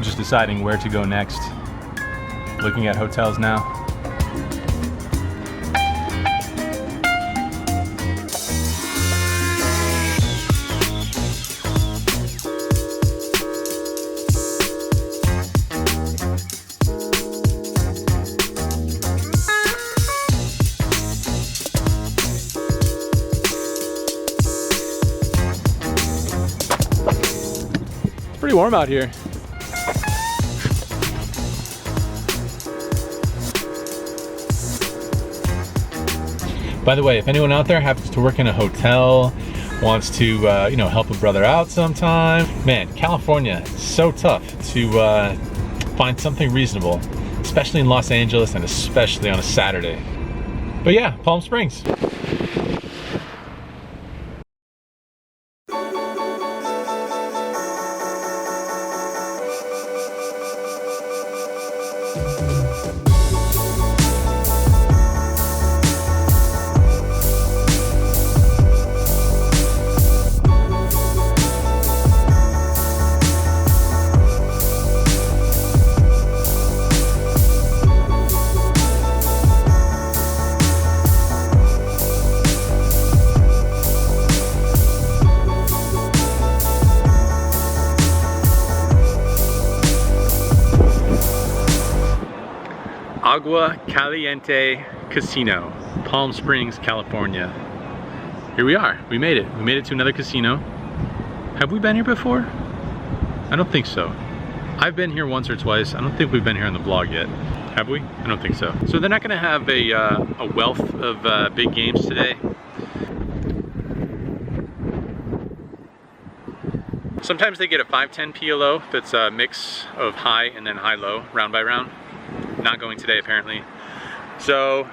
just deciding where to go next. Looking at hotels now. Pretty warm out here. By the way, if anyone out there happens to work in a hotel, wants to you know, help a brother out sometime, man, California is so tough to find something reasonable, especially in Los Angeles and especially on a Saturday. But yeah, Palm Springs. Agua Caliente Casino, Palm Springs, California. Here we are. We made it. We made it to another casino. Have we been here before? I don't think so. I've been here once or twice. I don't think we've been here on the vlog yet. Have we? I don't think so. So they're not going to have a wealth of big games today. Sometimes they get a 5-10 PLO that's a mix of high and then high-low, round by round. Not going today apparently. So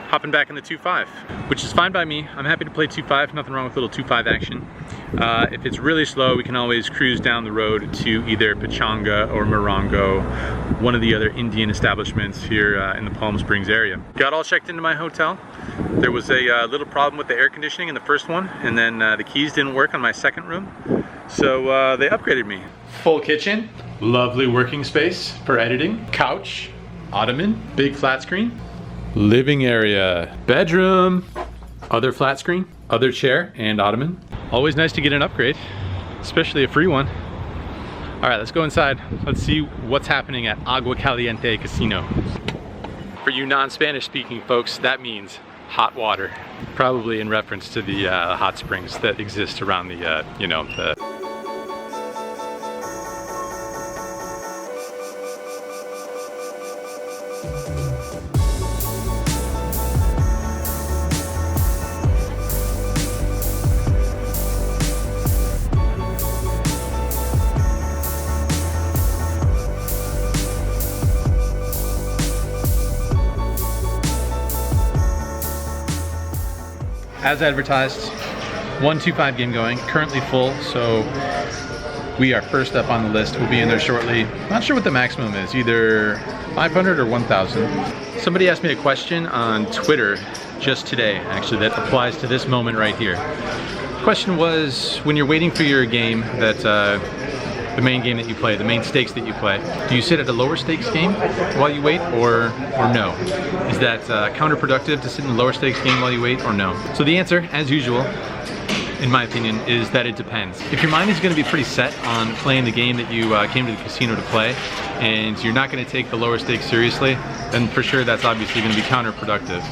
hopping back in the 2-5, which is fine by me. I'm happy to play 2-5, nothing wrong with a little 2-5 action. If it's really slow, we can always cruise down the road to either Pachanga or Morongo, one of the other Indian establishments here in the Palm Springs area. Got all checked into my hotel. There was a little problem with the air conditioning in the first one, and then the keys didn't work on my second room. So they upgraded me. Full kitchen, lovely working space for editing, couch, ottoman, big flat screen, living area, bedroom, other flat screen, other chair and ottoman. Always nice to get an upgrade, especially a free one. All right, let's go inside. Let's see what's happening at Agua Caliente Casino. For you non-Spanish speaking folks, that means hot water, probably in reference to the hot springs that exist around the, you know, the as advertised, 1-2-5 game going, currently full, so we are first up on the list. We'll be in there shortly. Not sure what the maximum is, either 500 or 1,000. Somebody asked me a question on Twitter just today, actually, that applies to this moment right here. The question was, when you're waiting for your game, that the main game that you play, the main stakes that you play, do you sit at a lower stakes game while you wait, or no? Is that counterproductive to sit in a lower stakes game while you wait, or no? So the answer, as usual, in my opinion, is that it depends. If your mind is going to be pretty set on playing the game that you came to the casino to play, and you're not going to take the lower stakes seriously, then for sure that's obviously going to be counterproductive.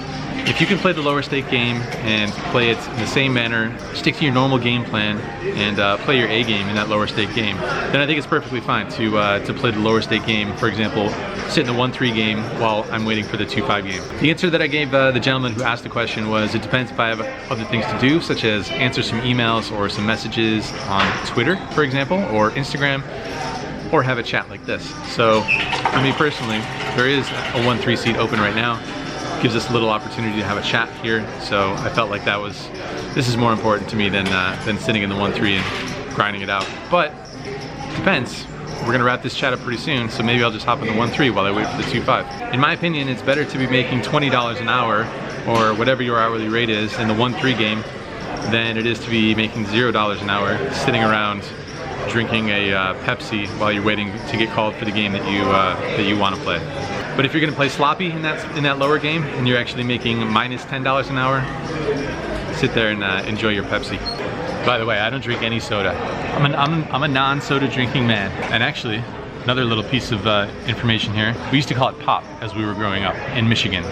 If you can play the lower stake game and play it in the same manner, stick to your normal game plan, and play your A game in that lower stake game, then I think it's perfectly fine to play the lower stake game. For example, sit in the 1-3 game while I'm waiting for the 2-5 game. The answer that I gave the gentleman who asked the question was, it depends if I have other things to do, such as answer some emails or some messages on Twitter, for example, or Instagram, or have a chat like this. So for me personally, there is a 1-3 seat open right now. Gives us a little opportunity to have a chat here, so I felt like this is more important to me than sitting in the 1-3 and grinding it out. But depends. We're gonna wrap this chat up pretty soon, so maybe I'll just hop in the 1-3 while I wait for the 2-5. In my opinion, it's better to be making $20 an hour, or whatever your hourly rate is, in the 1-3 game than it is to be making $0 an hour sitting around drinking a Pepsi while you're waiting to get called for the game that you want to play. But if you're going to play sloppy in that lower game and you're actually making minus $10 an hour, sit there and enjoy your Pepsi. By the way, I don't drink any soda. I'm a non-soda drinking man. And actually, another little piece of information here. We used to call it pop as we were growing up in Michigan.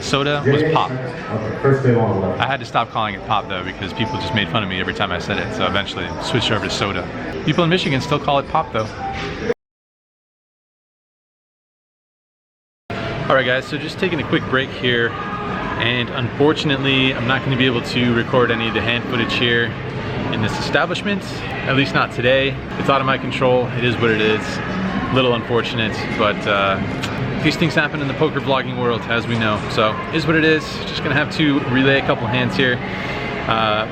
Soda was pop. I had to stop calling it pop though because people just made fun of me every time I said it. So eventually I switched over to soda. People in Michigan still call it pop though. Alright guys, so just taking a quick break here. And unfortunately, I'm not going to be able to record any of the hand footage here in this establishment, at least not today. It's out of my control. It is what it is. A little unfortunate, but these things happen in the poker vlogging world, as we know. So, it is what it is. Just gonna have to relay a couple hands here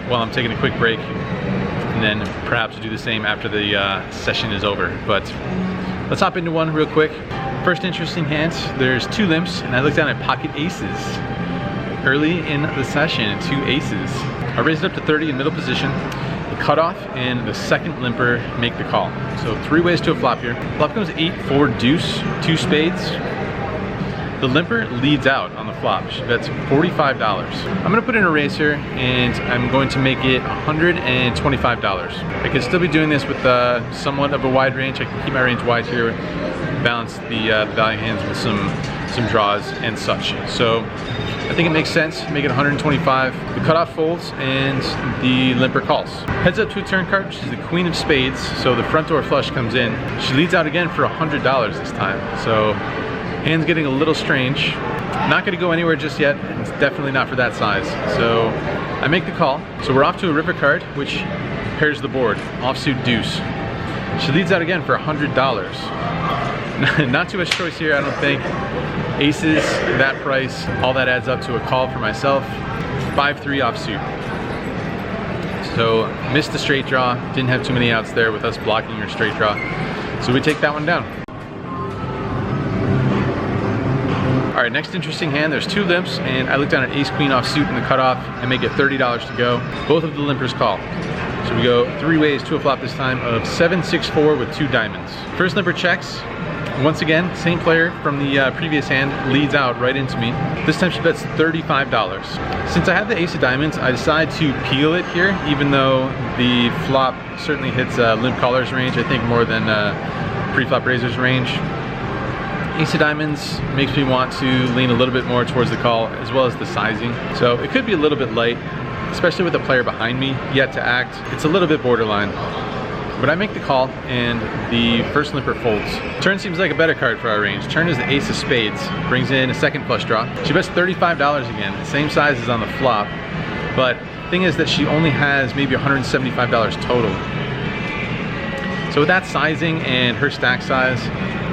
while I'm taking a quick break, and then perhaps do the same after the session is over. But let's hop into one real quick. First interesting hand, there's 2 limps, and I looked down at pocket aces. Early in the session, 2 aces. I raised it up to 30 in middle position. The cutoff and the second limper make the call. So 3 ways to a flop here. Flop comes 8-4 deuce, 2 spades. The limper leads out on the flop. She bets $45. I'm gonna put in a raise here and I'm going to make it $125. I could still be doing this with somewhat of a wide range. I can keep my range wide here, balance the value hands with some draws and such. So I think it makes sense to make it 125. The cutoff folds and the limper calls. Heads up to a turn card, which is the queen of spades. So the front door flush comes in. She leads out again for $100 this time. So hand's getting a little strange. Not gonna go anywhere just yet. It's definitely not for that size. So I make the call. So we're off to a river card, which pairs the board. Offsuit deuce. She leads out again for $100. Not too much choice here, I don't think. Aces, that price, all that adds up to a call for myself. 5-3 offsuit. So missed the straight draw. Didn't have too many outs there with us blocking your straight draw. So we take that one down. All right, next interesting hand, there's 2 limps, and I look down at ace-queen offsuit in the cutoff and make it $30 to go. Both of the limpers call. So we go 3 ways to a flop this time of 7-6-4 with 2 diamonds. First limper checks. Once again, same player from the previous hand leads out right into me. This time she bets $35. Since I have the ace of diamonds, I decide to peel it here, even though the flop certainly hits limp caller's range, I think more than pre-flop raiser's range. Ace of diamonds makes me want to lean a little bit more towards the call, as well as the sizing. So it could be a little bit light, especially with the player behind me yet to act. It's a little bit borderline. But I make the call and the first limper folds. Turn seems like a better card for our range. Turn is the ace of spades, brings in a second flush draw. She bets $35 again, same size as on the flop. But thing is that she only has maybe $175 total. So with that sizing and her stack size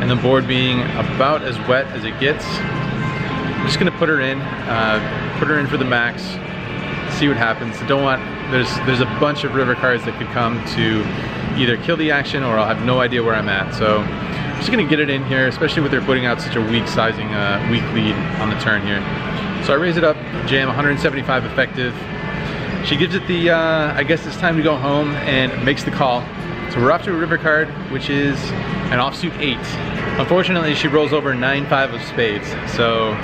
and the board being about as wet as it gets, I'm just gonna put her in for the max, see what happens. I don't want, there's a bunch of river cards that could come to either kill the action or I'll have no idea where I'm at. So I'm just gonna get it in here, especially with her putting out such a weak sizing, weak lead on the turn here. So I raise it up, jam 175 effective. She gives it the, I guess it's time to go home, and makes the call. So we're off to a river card, which is an offsuit 8. Unfortunately, she rolls over 9-5 of spades. So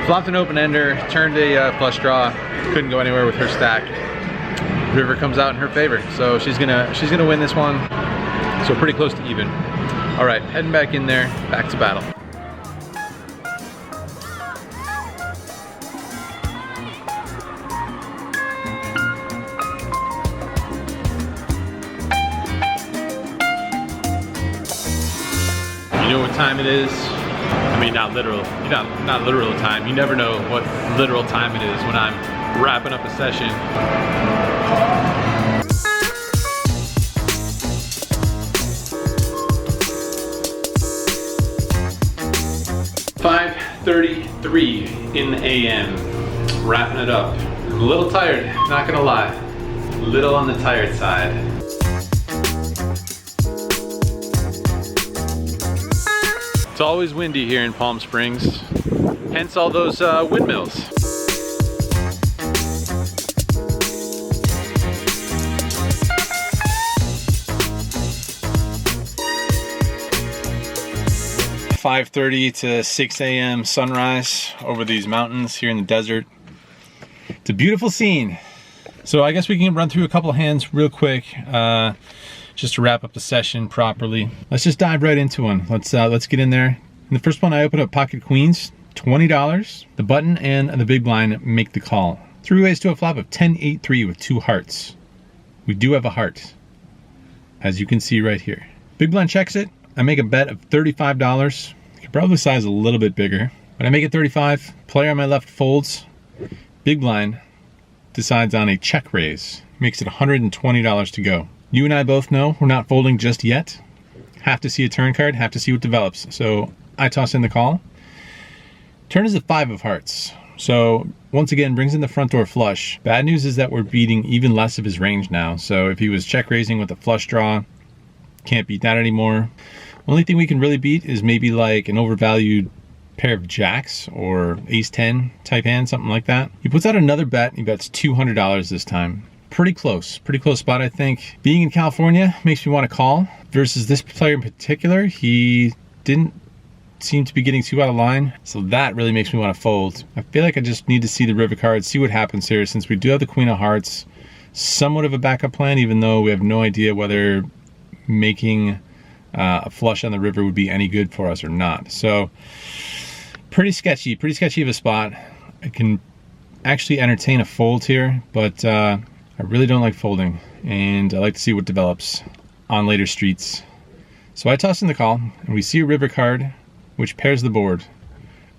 flopped an open ender, turned a flush draw, couldn't go anywhere with her stack. River comes out in her favor, so she's gonna win this one. So pretty close to even. All right, heading back in there, back to battle. You know what time it is? I mean, not literal. Not literal time. You never know what literal time it is when I'm wrapping up a session. 5:33 in the AM. Wrapping it up. I'm a little tired, not gonna lie. A little on the tired side. It's always windy here in Palm Springs, hence all those windmills. 5:30 to 6 a.m. sunrise over these mountains here in the desert. It's a beautiful scene. So I guess we can run through a couple of hands real quick, just to wrap up the session properly. Let's just dive right into one. Let's get in there. In the first one, I open up pocket queens, $20. The button and the big blind make the call. Three ways to a flop of 10-8-3 with 2 hearts. We do have a heart, as you can see right here. Big blind checks it. I make a bet of $35. I could probably size a little bit bigger, but I make it 35. Player on my left folds. Big blind decides on a check raise. Makes it $120 to go. You and I both know we're not folding just yet. Have to see a turn card, have to see what develops. So I toss in the call. Turn is a 5 of hearts. So once again, brings in the front door flush. Bad news is that we're beating even less of his range now. So if he was check raising with a flush draw, can't beat that anymore. Only thing we can really beat is maybe like an overvalued pair of jacks or ace-10 type hand, something like that. He puts out another bet. He bets $200 this time. Pretty close spot, I think. Being in California makes me want to call. Versus this player in particular, he didn't seem to be getting too out of line, so that really makes me want to fold. I feel like I just need to see the river card, see what happens here, since we do have the queen of hearts. Somewhat of a backup plan, even though we have no idea whether making a flush on the river would be any good for us or not. So pretty sketchy of a spot. I can actually entertain a fold here, but I really don't like folding, and I like to see what develops on later streets. So I toss in the call, and we see a river card, which pairs the board,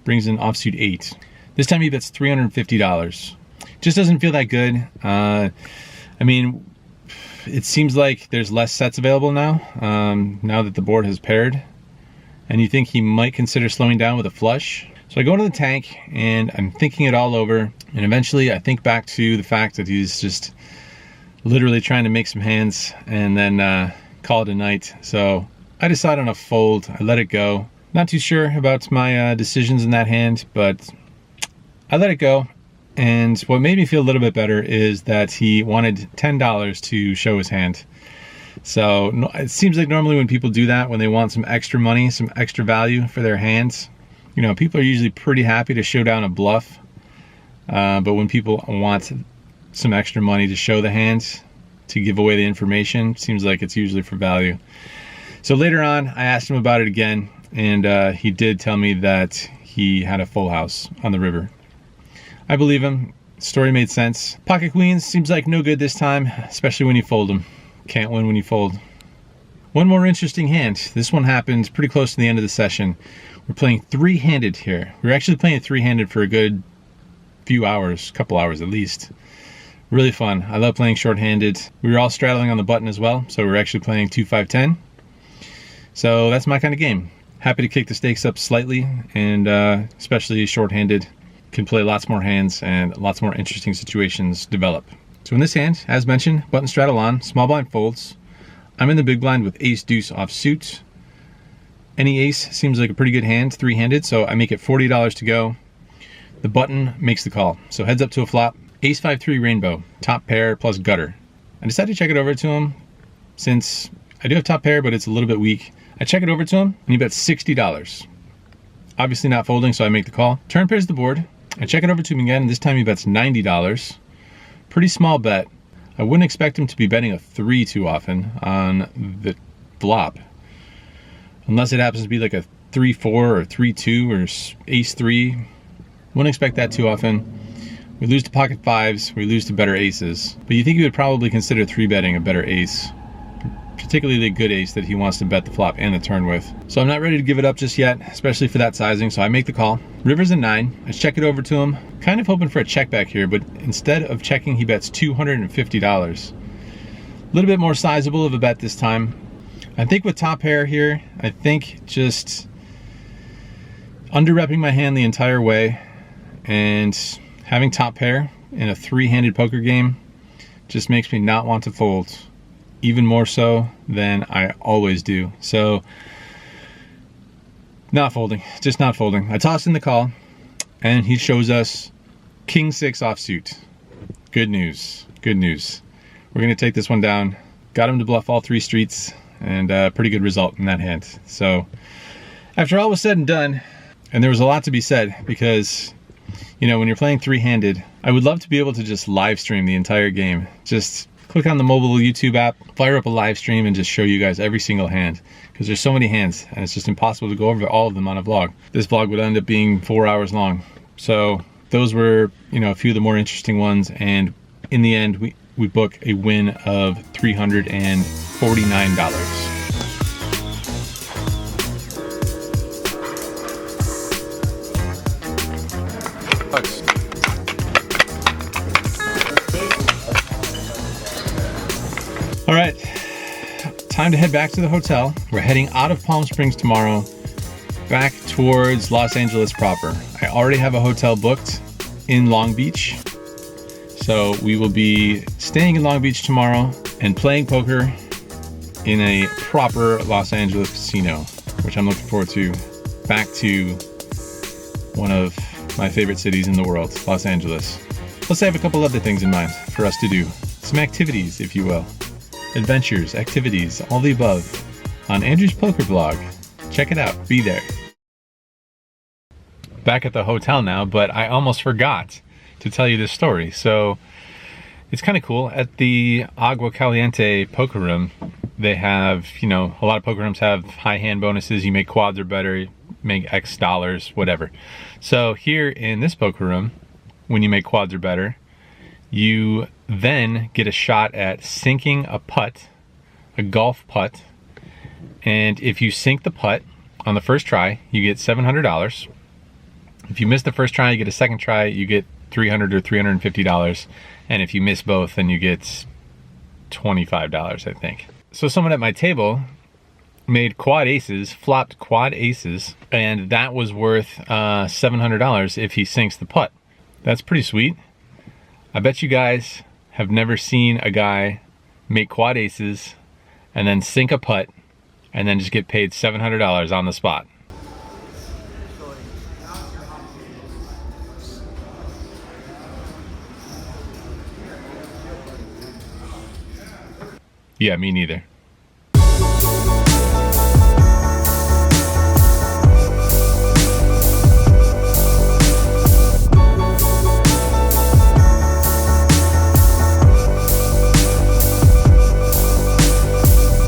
brings in offsuit 8. This time he bets $350. Just doesn't feel that good. I mean, it seems like there's less sets available now, now that the board has paired, and you think he might consider slowing down with a flush. So I go into the tank, and I'm thinking it all over, and eventually I think back to the fact that he's just literally trying to make some hands and then call it a night. So I decide on a fold. I let it go. Not too sure about my decisions in that hand, but I let it go. And what made me feel a little bit better is that he wanted $10 to show his hand. So it seems like normally when people do that, when they want some extra money, some extra value for their hands, you know, people are usually pretty happy to show down a bluff. But when people want some extra money to show the hand, to give away the information, seems like it's usually for value. So later on, I asked him about it again, and he did tell me that he had a full house on the river. I believe him. Story made sense. Pocket queens seems like no good this time, especially when you fold them. Can't win when you fold. One more interesting hand. This one happened pretty close to the end of the session. We're playing three-handed here. We're actually playing three-handed for a good few hours, couple hours at least. Really fun. I love playing short-handed. We were all straddling on the button as well, so we're actually playing 2-5-10. So that's my kind of game. Happy to kick the stakes up slightly, and especially short-handed. Can play lots more hands and lots more interesting situations develop. So in this hand, as mentioned, button straddle on, small blind folds. I'm in the big blind with ace deuce off suit. Any ace seems like a pretty good hand, three-handed, so I make it $40 to go. The button makes the call. So heads up to a flop. Ace 5-3 rainbow, top pair plus gutter. I decided to check it over to him since I do have top pair, but it's a little bit weak. I check it over to him, and he bets $60. Obviously not folding, so I make the call. Turn pairs the board. I check it over to him again, and this time he bets $90. Pretty small bet. I wouldn't expect him to be betting a 3 too often on the flop. Unless it happens to be like a 3-4 or 3-2 or ace-3. Wouldn't expect that too often. We lose to pocket fives, we lose to better aces. But you think he would probably consider 3-betting a better ace. Particularly the good ace that he wants to bet the flop and the turn with. So I'm not ready to give it up just yet, especially for that sizing, so I make the call. River's a 9. I check it over to him. Kind of hoping for a check back here, but instead of checking, he bets $250. A little bit more sizable of a bet this time. I think with top pair here, I think just under-repping my hand the entire way and having top pair in a three-handed poker game just makes me not want to fold. Even more so than I always do. So, not folding, just not folding. I toss in the call, and he shows us King 6 offsuit. Good news, good news. We're gonna take this one down. Got him to bluff all 3 streets, and pretty good result in that hand. So, After all was said and done, and there was a lot to be said because, you know, when you're playing three-handed, I would love to be able to just live stream the entire game. Just click on the mobile YouTube app, fire up a live stream, and just show you guys every single hand. Because there's so many hands, and it's just impossible to go over all of them on a vlog. This vlog would end up being 4 hours long. So those were, you know, a few of the more interesting ones, and in the end, we book a win of $349. All right, time to head back to the hotel. We're heading out of Palm Springs tomorrow, back towards Los Angeles proper. I already have a hotel booked in Long Beach. So we will be staying in Long Beach tomorrow and playing poker in a proper Los Angeles casino, which I'm looking forward to. Back to one of my favorite cities in the world, Los Angeles. Plus I have a couple other things in mind for us to do. Some activities, if you will. Adventures, activities, all the above on Andrew's Poker Vlog. Check it out, be there. Back at the hotel now, but I almost forgot to tell you this story. So it's kind of cool. At the Agua Caliente poker room, they have, you know, a lot of poker rooms have high hand bonuses. You make quads or better, you make X dollars, whatever. So here in this poker room, when you make quads or better, you then get a shot at sinking a putt, a golf putt. And if you sink the putt on the first try, you get $700. If you miss the first try, you get a second try, you get $300 or $350. And if you miss both, then you get $25, I think. So someone at my table made quad aces, flopped quad aces, and that was worth $700 if he sinks the putt. That's pretty sweet. I bet you guys have never seen a guy make quad aces and then sink a putt and then just get paid $700 on the spot. Yeah, me neither.